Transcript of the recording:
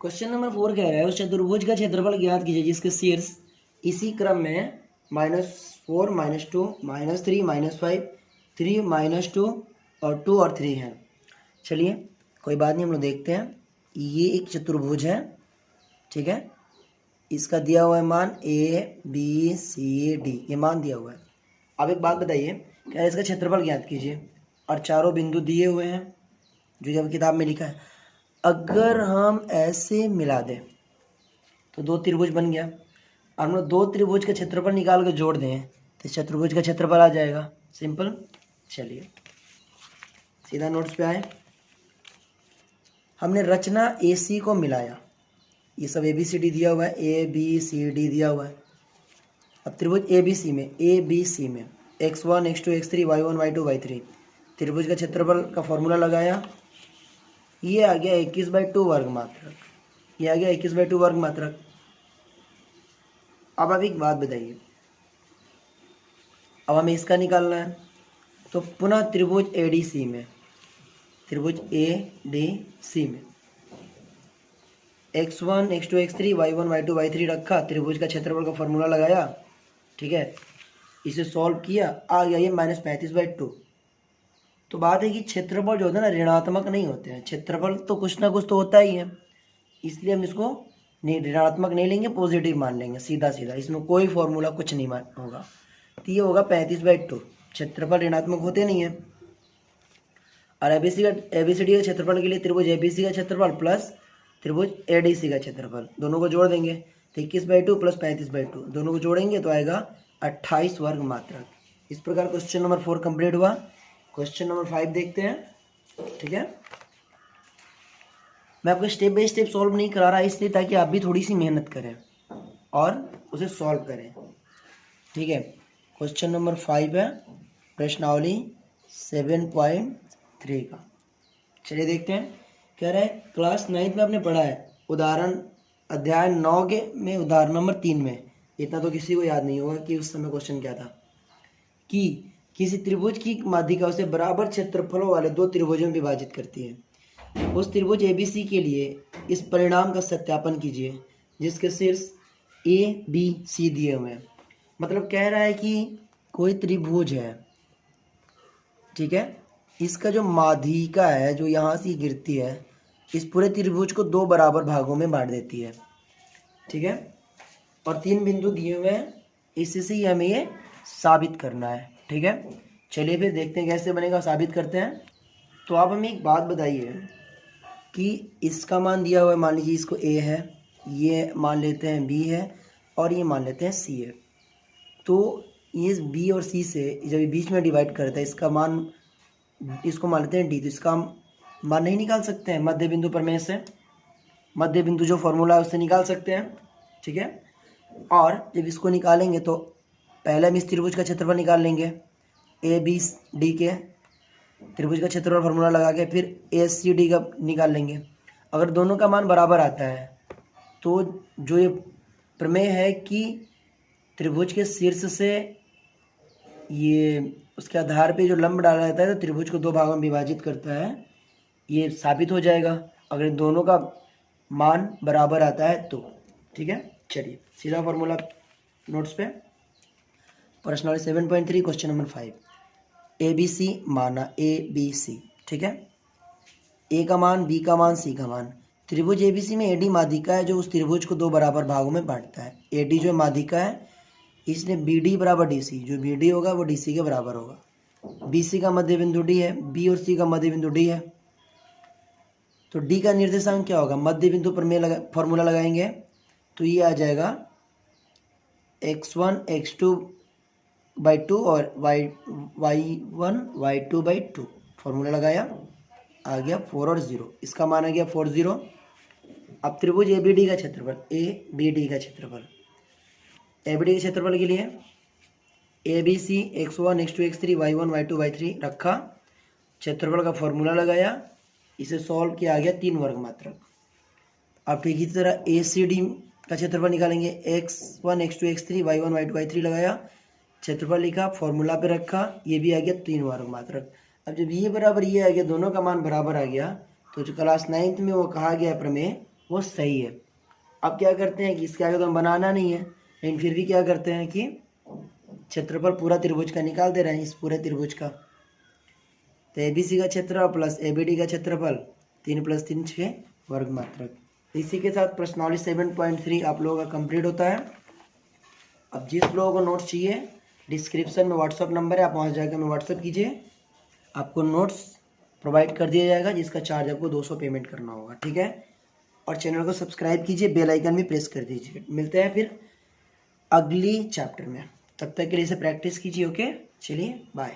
Question number 4 कह रहा है उस चतुर्भुज का क्षेत्रफल ज्ञात कीजिए जिसके शीर्ष इसी क्रम में -4 -2 -3 -5 3 -2 और 2 और 3 है। चलिए कोई बात नहीं, हम लोग देखते हैं। ये एक चतुर्भुज है, ठीक है। इसका दिया हुआ है मान ABCD, ये मान दिया हुआ है। अब एक बात बताइए, क्या इसका क्षेत्रफल ज्ञात कीजिए और चारों बिंदु दिए हुए हैं जो जब किताब में लिखा है। अगर हम ऐसे मिला दें तो दो त्रिभुज बन गया। और हम लोग दो त्रिभुज का क्षेत्रफल निकाल कर जोड़ दें तो चतुर्भुज का क्षेत्रफल आ जाएगा। सिंपल। चलिए सीधा नोट्स पे आए। हमने रचना AC को मिलाया, ये सब ABCD दिया हुआ है, ABCD दिया हुआ है। अब त्रिभुज ABC में x1 x2 x3 y1 y2 y3 त्रिभुज का क्षेत्रफल का फॉर्मूला लगाया। ये आ गया 21/2 वर्ग मात्रक, ये आ गया 21/2 वर्ग मात्रक। अब आप एक बात बताइए, अब हमें इसका निकालना है तो पुनः त्रिभुज ADC में x1 x2 x3 y1 y2 y3 रखा, त्रिभुज का क्षेत्रफल का फॉर्मूला लगाया, ठीक है। इसे सॉल्व किया, आ गया ये -35/2। तो बात है कि क्षेत्रफल जो होता है ना ऋणात्मक नहीं होते हैं, क्षेत्रफल तो कुछ ना कुछ तो होता ही है, इसलिए हम इसको ऋणात्मक नहीं लेंगे, पॉजिटिव मान लेंगे सीधा सीधा। इसमें कोई फॉर्मूला कुछ नहीं होगा, तो ये होगा 35/2। क्षेत्रफल ऋणात्मक होते नहीं है। और ABCD का क्षेत्रफल के लिए त्रिभुज ABC का क्षेत्रफल प्लस त्रिभुज ADC का क्षेत्रफल दोनों को जोड़ देंगे तो 21/2 प्लस 35/2 दोनों को जोड़ेंगे तो आएगा 28 वर्ग मात्रक। इस प्रकार क्वेश्चन नंबर 4 कंप्लीट हुआ। क्वेश्चन नंबर 5 देखते हैं, ठीक है। मैं आपको स्टेप बाय स्टेप सॉल्व नहीं करा रहा इसलिए ताकि आप भी थोड़ी सी मेहनत करें और उसे सॉल्व करें, ठीक है। क्वेश्चन नंबर 5 है प्रश्नावली 7.3 का। चलिए देखते हैं। कह रहा है क्लास 9th में आपने पढ़ा है उदाहरण अध्याय 9 के में उदाहरण नंबर 3 में, इतना तो किसी को याद नहीं होगा कि उस समय क्वेश्चन क्या था कि किसी त्रिभुज की माध्यिका उसे बराबर क्षेत्रफलों वाले दो त्रिभुजों में विभाजित करती है। उस त्रिभुज ABC के लिए इस परिणाम का सत्यापन कीजिए जिसके शीर्ष ABC दिए हुए हैं। मतलब कह रहा है कि कोई त्रिभुज है, ठीक है, इसका जो माध्यिका है जो यहाँ से गिरती है इस पूरे त्रिभुज को दो बराबर भागों में बांट देती है, ठीक है। और 3 बिंदु दिए हुए हैं, इससे ही हमें ये साबित करना है, ठीक है। चलिए फिर देखते हैं कैसे बनेगा, साबित करते हैं। तो आप हमें एक बात बताइए कि इसका मान दिया हुआ है, मान लीजिए इसको A है, ये मान लेते हैं B है और ये मान लेते हैं C है। तो ये B और C से जब ये बीच में डिवाइड करता है इसका मान, इसको मान लेते हैं D, तो इसका मान नहीं निकाल सकते हैं मध्य बिंदु प्रमेय से, मध्य बिंदु जो फॉर्मूला है उससे निकाल सकते हैं, ठीक है। और जब इसको निकालेंगे तो पहले हम इस त्रिभुज का क्षेत्रफल निकाल लेंगे ABD के, त्रिभुज का क्षेत्रफल फॉर्मूला लगा के फिर ACD का निकाल लेंगे। अगर दोनों का मान बराबर आता है तो जो ये प्रमेय है कि त्रिभुज के शीर्ष से ये उसके आधार पे जो लंब डाला जाता है तो त्रिभुज को दो भागों में विभाजित करता है, ये साबित हो जाएगा अगर दोनों का मान बराबर आता है तो, ठीक है। चलिए सीधा फॉर्मूला नोट्स पे। प्रश्नावली 7.3 क्वेश्चन नंबर 5। ABC माना ABC, ठीक है। A का मान, B का मान, C का मान। त्रिभुज ABC में AD माध्यिका है जो उस त्रिभुज को दो बराबर भागों में बांटता है। AD जो माध्यिका है इसलिए BD बराबर DC, जो BD होगा वो DC के बराबर होगा। BC का मध्य बिंदु D है, B और C का मध्य बिंदु D है, तो D का निर्देशांक क्या होगा, मध्य बिंदु प्रमेय फॉर्मूला लगाएंगे तो ये आ जाएगा x1 x2/2 और y1 y2/2। फॉर्मूला लगाया, आ गया 4 और 0, इसका मान आ गया 4 0। अब त्रिभुज ABD का क्षेत्रफल, ABD का क्षेत्रफल, ABD के क्षेत्रफल के लिए ABC x1 x2 x3 y1 y2 y3 रखा, क्षेत्रफल का फॉर्मूला लगाया, इसे सॉल्व किया, आ गया 3 वर्ग मात्रक। अब ठीक इसी तरह ACD का क्षेत्रफल निकालेंगे, x1 x2 x3 y1 y2 y3 लगाया, क्षेत्रफल लिखा, फॉर्मूला पे रखा, ये भी आ गया 3 वर्ग मात्रक। अब जब ये बराबर ये आ गया, दोनों का मान बराबर आ गया, तो जो क्लास 9th में वो कहा गया प्रमेय वो सही है। अब क्या करते हैं कि इसके आगे तो हम बनाना नहीं है, लेकिन फिर भी क्या करते हैं कि क्षेत्रफल पूरा त्रिभुज का निकाल दे रहे हैं, इस पूरे त्रिभुज का। तो ABC का क्षेत्रफल प्लस ABD का क्षेत्रफल 3 + 3 6 वर्ग मात्रक। इसी के साथ प्रश्नावली 7.3 आप लोगों का कंप्लीट होता है। अब जिस लोगों को नोट्स चाहिए, डिस्क्रिप्शन में व्हाट्सअप नंबर है, आप वहाँ जाकर हमें व्हाट्सअप कीजिए, आपको नोट्स प्रोवाइड कर दिया जाएगा, जिसका चार्ज आपको 200 पेमेंट करना होगा, ठीक है। और चैनल को सब्सक्राइब कीजिए, बेल आइकन भी प्रेस कर दीजिए। मिलते हैं फिर अगली चैप्टर में, तब तक के लिए इसे प्रैक्टिस कीजिए। ओके, चलिए बाय।